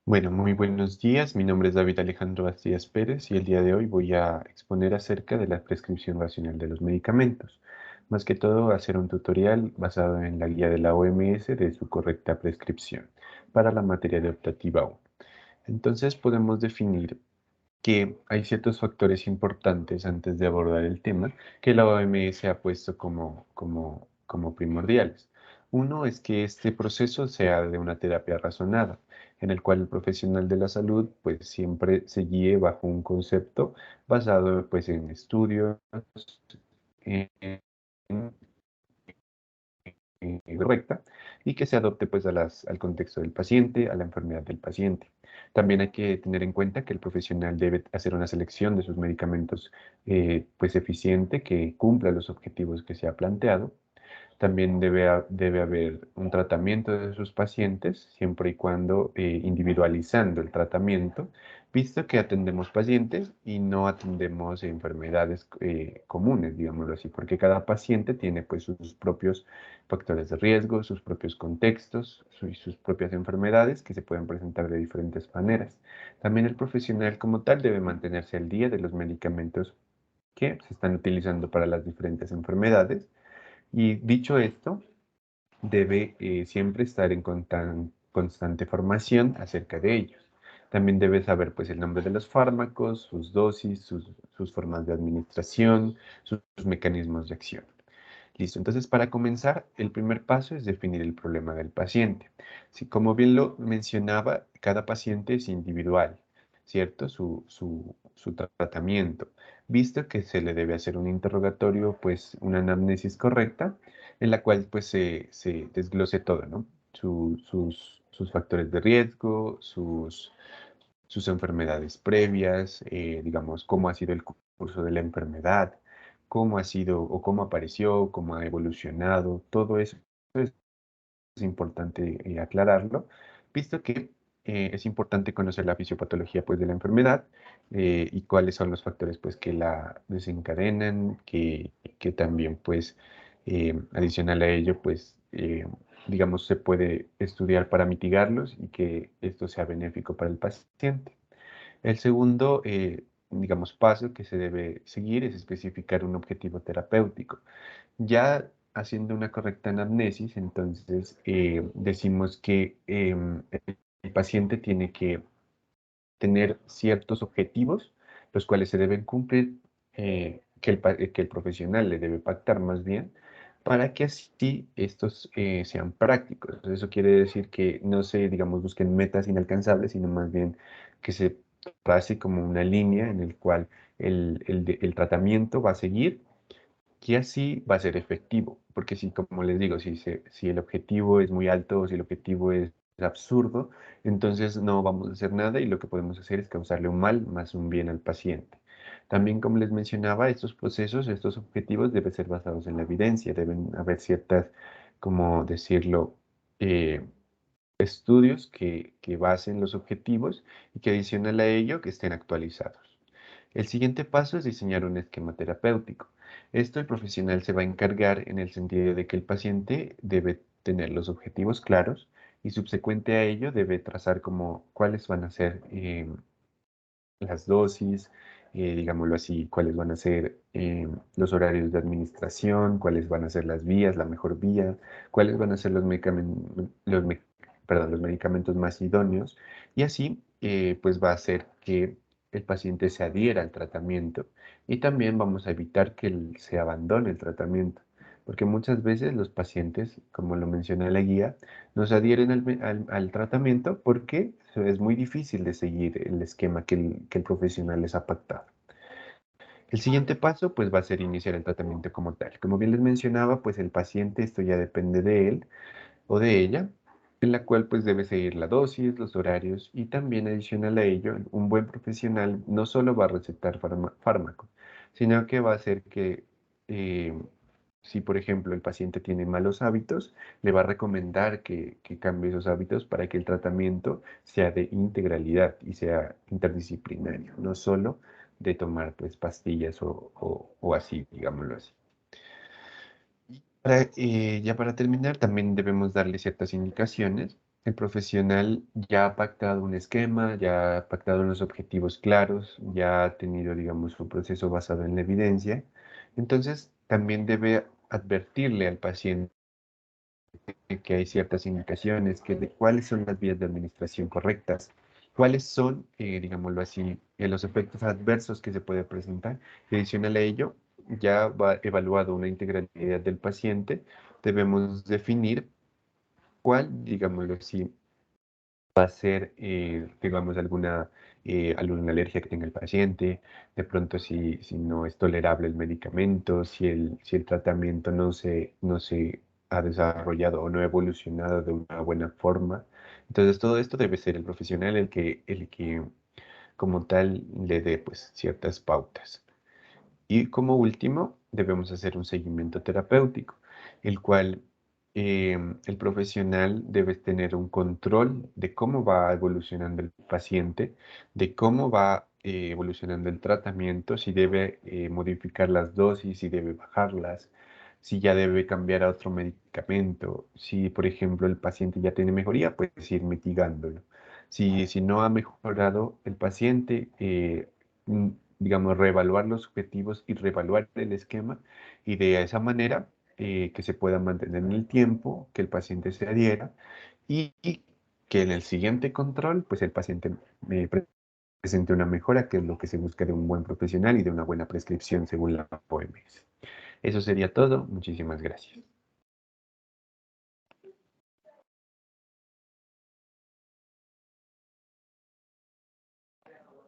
Bueno, muy buenos días. Mi nombre es David Alejandro Bastías Pérez y el día de hoy voy a exponer acerca de la prescripción racional de los medicamentos. Más que todo, hacer un tutorial basado en la guía de la OMS de su correcta prescripción para la materia de optativa 1. Entonces, podemos definir que hay ciertos factores importantes antes de abordar el tema que la OMS ha puesto como primordiales. Uno es que este proceso sea de una terapia razonada, en el cual el profesional de la salud pues siempre se guíe bajo un concepto basado pues en estudios, en, correcta y que se adopte pues al contexto del paciente, a la enfermedad del paciente. También hay que tener en cuenta que el profesional debe hacer una selección de sus medicamentos pues eficiente que cumpla los objetivos que se ha planteado. También debe haber un tratamiento de sus pacientes, siempre y cuando individualizando el tratamiento, visto que atendemos pacientes y no atendemos enfermedades comunes, digámoslo así, porque cada paciente tiene pues sus propios factores de riesgo, sus propios contextos, sus propias enfermedades que se pueden presentar de diferentes maneras. También el profesional como tal debe mantenerse al día de los medicamentos que se están utilizando para las diferentes enfermedades y dicho esto, debe siempre estar en constante formación acerca de ellos. También debe saber pues el nombre de los fármacos, sus dosis, sus formas de administración, sus mecanismos de acción. Listo, entonces para comenzar, el primer paso es definir el problema del paciente. Si, como bien lo mencionaba, cada paciente es individual, ¿cierto? Su tratamiento, visto que se le debe hacer un interrogatorio, pues una anamnesis correcta, en la cual pues se desglose todo, ¿no? Sus factores de riesgo, sus enfermedades previas, digamos, cómo ha sido el curso de la enfermedad, cómo ha sido o cómo apareció, cómo ha evolucionado, todo eso es importante aclararlo, visto que es importante conocer la fisiopatología pues, de la enfermedad y cuáles son los factores pues, que la desencadenan, que también pues, adicional a ello, pues, digamos, se puede estudiar para mitigarlos y que esto sea benéfico para el paciente. El segundo, digamos, paso que se debe seguir es especificar un objetivo terapéutico. Ya haciendo una correcta anamnesis, entonces decimos que el paciente tiene que tener ciertos objetivos, los cuales se deben cumplir, que el profesional le debe pactar más bien, para que así estos sean prácticos. Eso quiere decir que no se, digamos, busquen metas inalcanzables, sino más bien que se trace como una línea en el cual el tratamiento va a seguir que así va a ser efectivo, porque si, como les digo, si el objetivo es muy alto o si el objetivo es absurdo, entonces no vamos a hacer nada y lo que podemos hacer es causarle un mal más un bien al paciente. También, como les mencionaba, estos procesos, estos objetivos deben ser basados en la evidencia, deben haber ciertas, como decirlo, eh, estudios que basen los objetivos y que adicional a ello que estén actualizados. El siguiente paso es diseñar un esquema terapéutico. Esto el profesional se va a encargar en el sentido de que el paciente debe tener los objetivos claros y subsecuente a ello debe trazar como cuáles van a ser las dosis, digámoslo así, cuáles van a ser los horarios de administración, cuáles van a ser las vías, la mejor vía, cuáles van a ser los medicamentos más idóneos y así pues va a hacer que el paciente se adhiera al tratamiento y también vamos a evitar que se abandone el tratamiento. Porque muchas veces los pacientes, como lo menciona la guía, no se adhieren al tratamiento porque es muy difícil de seguir el esquema que el profesional les ha pactado. El siguiente paso, pues, va a ser iniciar el tratamiento como tal. Como bien les mencionaba, pues el paciente, esto ya depende de él o de ella, en la cual pues debe seguir la dosis, los horarios y también adicional a ello, un buen profesional no solo va a recetar fármacos, sino que va a hacer que eh, si por ejemplo el paciente tiene malos hábitos, le va a recomendar que cambie esos hábitos para que el tratamiento sea de integralidad y sea interdisciplinario, no solo de tomar pues pastillas o así, digámoslo así. Ya para terminar, también debemos darle ciertas indicaciones el profesional ya ha pactado un esquema, ya ha pactado unos objetivos claros, ya ha tenido, digamos, su proceso basado en la evidencia. Entonces, también debe advertirle al paciente que hay ciertas indicaciones, que de cuáles son las vías de administración correctas, cuáles son, digámoslo así, los efectos adversos que se puede presentar. Y adicional a ello, ya va evaluado una integralidad del paciente, debemos definir cuál, digámoslo así, va a ser, digamos, alguna alergia que tenga el paciente, de pronto si no es tolerable el medicamento, si el tratamiento no se ha desarrollado o no ha evolucionado de una buena forma. Entonces, todo esto debe ser el profesional el que como tal le dé pues ciertas pautas. Y como último, debemos hacer un seguimiento terapéutico, el cual el profesional debe tener un control de cómo va evolucionando el paciente, de cómo va evolucionando el tratamiento, si debe modificar las dosis, si debe bajarlas, si ya debe cambiar a otro medicamento, si por ejemplo el paciente ya tiene mejoría, pues ir mitigándolo. Si no ha mejorado el paciente, mm, digamos, reevaluar los objetivos y reevaluar el esquema y de esa manera que se pueda mantener en el tiempo, que el paciente se adhiera y que en el siguiente control, pues el paciente presente una mejora, que es lo que se busca de un buen profesional y de una buena prescripción según la OMS. Eso sería todo. Muchísimas gracias.